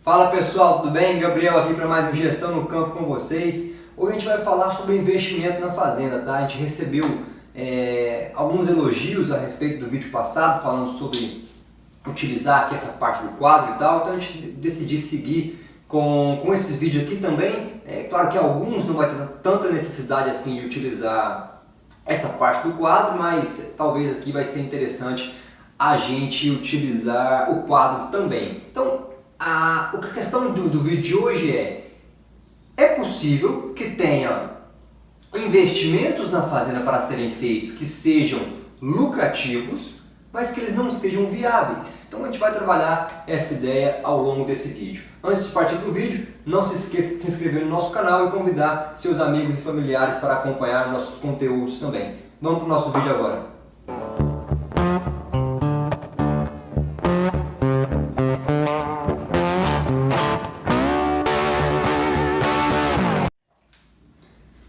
Fala pessoal, tudo bem? Gabriel aqui para mais um Gestão no Campo com vocês. Hoje a gente vai falar sobre investimento na fazenda, tá? A gente recebeu alguns elogios a respeito do vídeo passado, falando sobre utilizar aqui essa parte do quadro e tal, então a gente decidiu seguir com esses vídeos aqui também. É claro que alguns não vai ter tanta necessidade assim de utilizar essa parte do quadro, mas talvez aqui vai ser interessante a gente utilizar o quadro também. Então, a questão do vídeo de hoje é possível que tenha investimentos na fazenda para serem feitos que sejam lucrativos, mas que eles não sejam viáveis. Então a gente vai trabalhar essa ideia ao longo desse vídeo. Antes de partir para o vídeo, não se esqueça de se inscrever no nosso canal e convidar seus amigos e familiares para acompanhar nossos conteúdos também. Vamos para o nosso vídeo agora.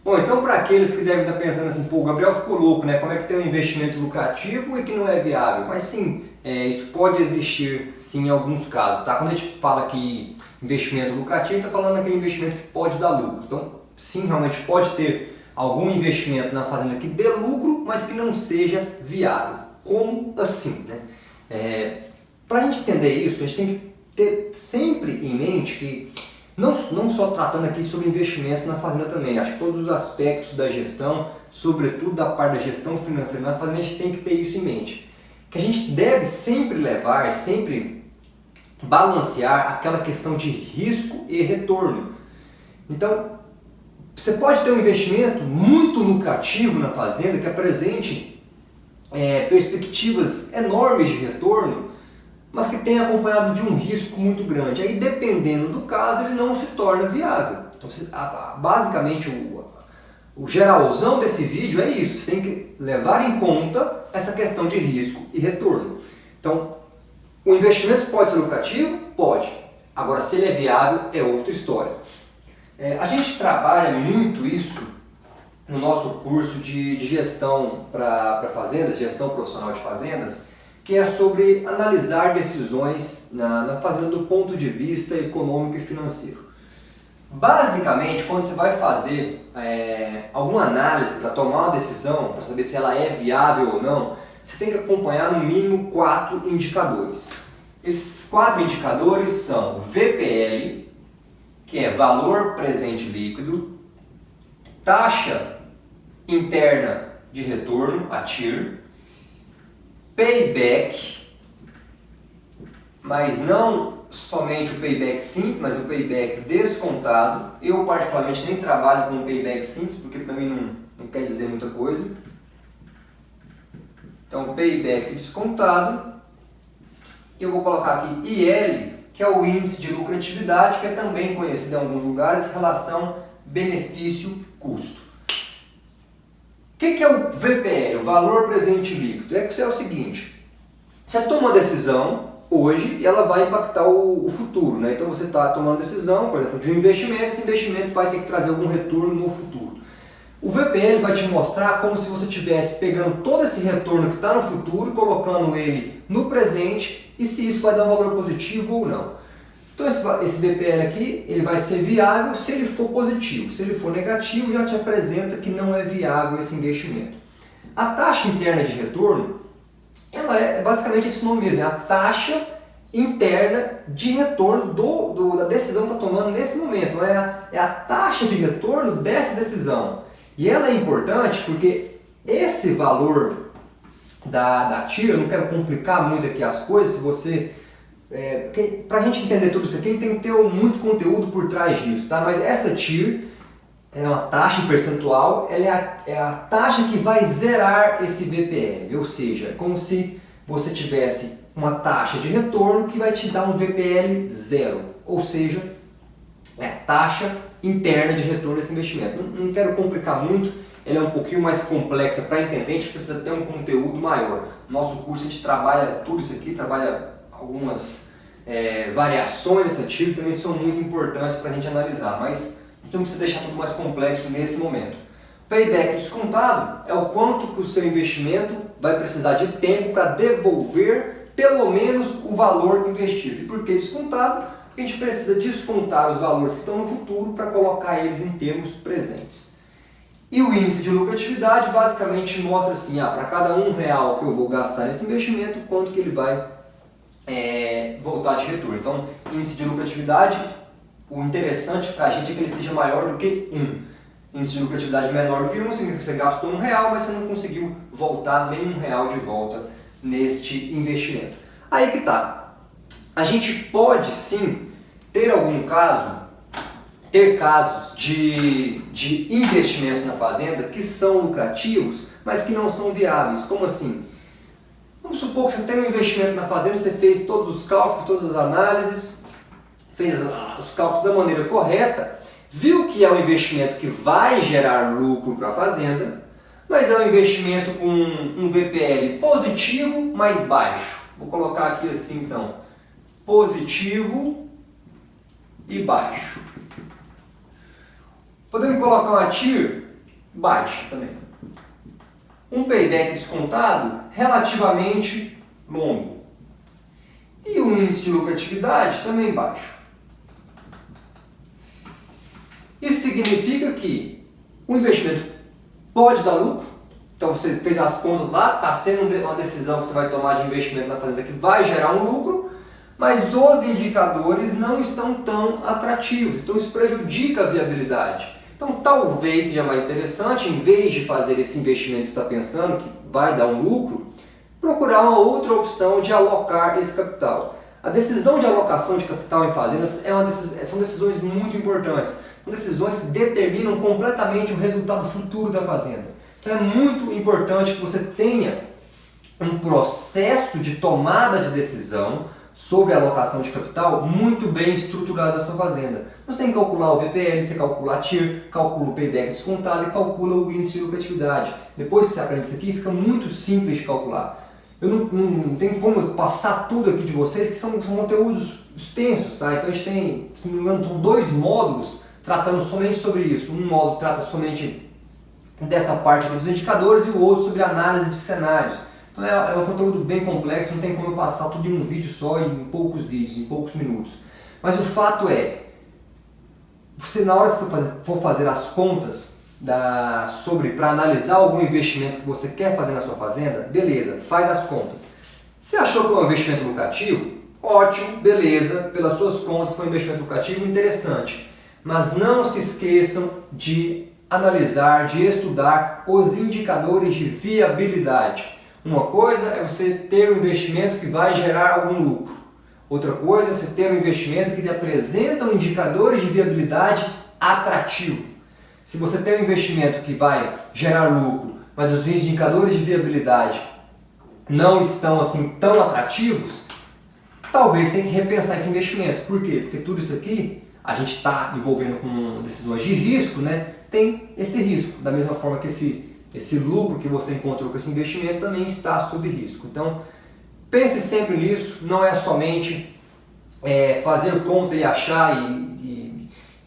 Bom, então para aqueles que devem estar pensando assim, pô, o Gabriel ficou louco, né? Como é que tem um investimento lucrativo e que não é viável? Mas sim, isso pode existir sim em alguns casos, tá? Quando a gente fala que investimento lucrativo, está falando daquele investimento que pode dar lucro. Então, sim, realmente pode ter algum investimento na fazenda que dê lucro, mas que não seja viável. Como assim, né? Para a gente entender isso, a gente tem que ter sempre em mente que não só tratando aqui sobre investimentos na fazenda também, acho que todos os aspectos da gestão, sobretudo da parte da gestão financeira na fazenda, a gente tem que ter isso em mente. Que a gente deve sempre sempre balancear aquela questão de risco e retorno. Então, você pode ter um investimento muito lucrativo na fazenda que apresente perspectivas enormes de retorno, mas que tenha acompanhado de um risco muito grande. Aí, dependendo do caso, ele não se torna viável. Então, basicamente, o geralzão desse vídeo é isso. Você tem que levar em conta essa questão de risco e retorno. Então, o investimento pode ser lucrativo? Pode. Agora, se ele é viável, é outra história. A gente trabalha muito isso no nosso curso de gestão para fazendas, gestão profissional de fazendas, que é sobre analisar decisões na fazenda do ponto de vista econômico e financeiro. Basicamente, quando você vai fazer alguma análise para tomar uma decisão, para saber se ela é viável ou não, você tem que acompanhar no mínimo 4 indicadores. Esses 4 indicadores são VPL, que é valor presente líquido, taxa interna de retorno, a TIR, payback, mas não somente o payback simples, mas o payback descontado. Eu particularmente nem trabalho com o payback simples, porque para mim não quer dizer muita coisa. Então, payback descontado. Eu vou colocar aqui IL, que é o índice de lucratividade, que é também conhecido em alguns lugares, relação benefício-custo. O que é o VPL, o valor presente líquido? É o seguinte, você toma uma decisão hoje e ela vai impactar o futuro, né? Então você está tomando decisão, por exemplo, de um investimento, esse investimento vai ter que trazer algum retorno no futuro. O VPL vai te mostrar como se você estivesse pegando todo esse retorno que está no futuro, colocando ele no presente e se isso vai dar um valor positivo ou não. Então esse VPL aqui, ele vai ser viável se ele for positivo. Se ele for negativo, já te apresenta que não é viável esse investimento. A taxa interna de retorno, ela é basicamente esse nome mesmo, é a taxa interna de retorno da decisão que está tomando nesse momento. É a taxa de retorno dessa decisão. E ela é importante porque esse valor da TIR, eu não quero complicar muito aqui as coisas, se você... para a gente entender tudo isso aqui, tem que ter muito conteúdo por trás disso, tá? Mas essa TIR é uma taxa percentual, ela é a taxa que vai zerar esse VPL, ou seja, é como se você tivesse uma taxa de retorno que vai te dar um VPL zero, ou seja, é a taxa interna de retorno desse investimento. Não quero complicar muito, ela é um pouquinho mais complexa para entender, a gente precisa ter um conteúdo maior. No nosso curso a gente trabalha tudo isso aqui, trabalha algumas variações dessa TIR, também são muito importantes para a gente analisar, mas não precisa deixar tudo mais complexo nesse momento. Payback descontado é o quanto que o seu investimento vai precisar de tempo para devolver pelo menos o valor investido. E por que descontado? Porque a gente precisa descontar os valores que estão no futuro para colocar eles em termos presentes. E o índice de lucratividade basicamente mostra assim, para cada R$1 que eu vou gastar nesse investimento, quanto que ele vai voltar de retorno. Então, índice de lucratividade, o interessante para a gente é que ele seja maior do que 1. Índice de lucratividade menor do que 1 significa que você gastou R$1, mas você não conseguiu voltar nem R$1 de volta neste investimento. Aí que tá. A gente pode sim ter casos de investimentos na fazenda que são lucrativos, mas que não são viáveis. Como assim? Vamos supor que você tem um investimento na fazenda, você fez todos os cálculos, todas as análises, fez os cálculos da maneira correta, viu que é um investimento que vai gerar lucro para a fazenda, mas é um investimento com um VPL positivo, mais baixo. Vou colocar aqui assim então, positivo e baixo. Podemos colocar uma TIR baixa também. Um payback descontado relativamente longo. E o índice de lucratividade também baixo. Isso significa que o investimento pode dar lucro. Então você fez as contas lá, está sendo uma decisão que você vai tomar de investimento na fazenda que vai gerar um lucro, mas os indicadores não estão tão atrativos, então isso prejudica a viabilidade. Então talvez seja mais interessante, em vez de fazer esse investimento que você está pensando, que vai dar um lucro, procurar uma outra opção de alocar esse capital. A decisão de alocação de capital em fazendas são decisões muito importantes, são decisões que determinam completamente o resultado futuro da fazenda. Então é muito importante que você tenha um processo de tomada de decisão sobre a alocação de capital muito bem estruturado da sua fazenda. Você tem que calcular o VPL, você calcula a TIR, calcula o payback descontado e calcula o índice de lucratividade. Depois que você aprende isso aqui, fica muito simples de calcular. Eu não tenho como passar tudo aqui de vocês, que são conteúdos extensos, tá? Então a gente tem, se não me engano, 2 módulos tratando somente sobre isso. Um módulo trata somente dessa parte dos indicadores e o outro sobre análise de cenários. Então é um conteúdo bem complexo, não tem como eu passar tudo em um vídeo só, em poucos vídeos, em poucos minutos. Mas o fato é, você na hora que você for fazer as contas para analisar algum investimento que você quer fazer na sua fazenda, beleza, faz as contas. Você achou que é um investimento lucrativo? Ótimo, beleza, pelas suas contas foi um investimento lucrativo, interessante. Mas não se esqueçam de analisar, de estudar os indicadores de viabilidade. Uma coisa é você ter um investimento que vai gerar algum lucro. Outra coisa é você ter um investimento que te apresenta indicadores de viabilidade atrativo. Se você tem um investimento que vai gerar lucro, mas os indicadores de viabilidade não estão assim tão atrativos, talvez tenha que repensar esse investimento. Por quê? Porque tudo isso aqui, a gente está envolvendo com decisões de risco, né? Tem esse risco, da mesma forma que esse lucro que você encontrou com esse investimento também está sob risco. Então, pense sempre nisso, não é somente fazer conta e achar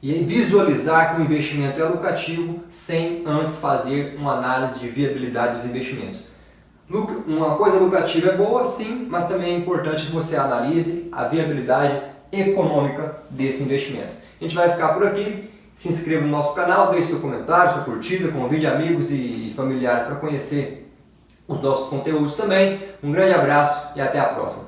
e visualizar que o investimento é lucrativo sem antes fazer uma análise de viabilidade dos investimentos. Uma coisa lucrativa é boa, sim, mas também é importante que você analise a viabilidade econômica desse investimento. A gente vai ficar por aqui. Se inscreva no nosso canal, deixe seu comentário, sua curtida, convide amigos e familiares para conhecer os nossos conteúdos também. Um grande abraço e até a próxima.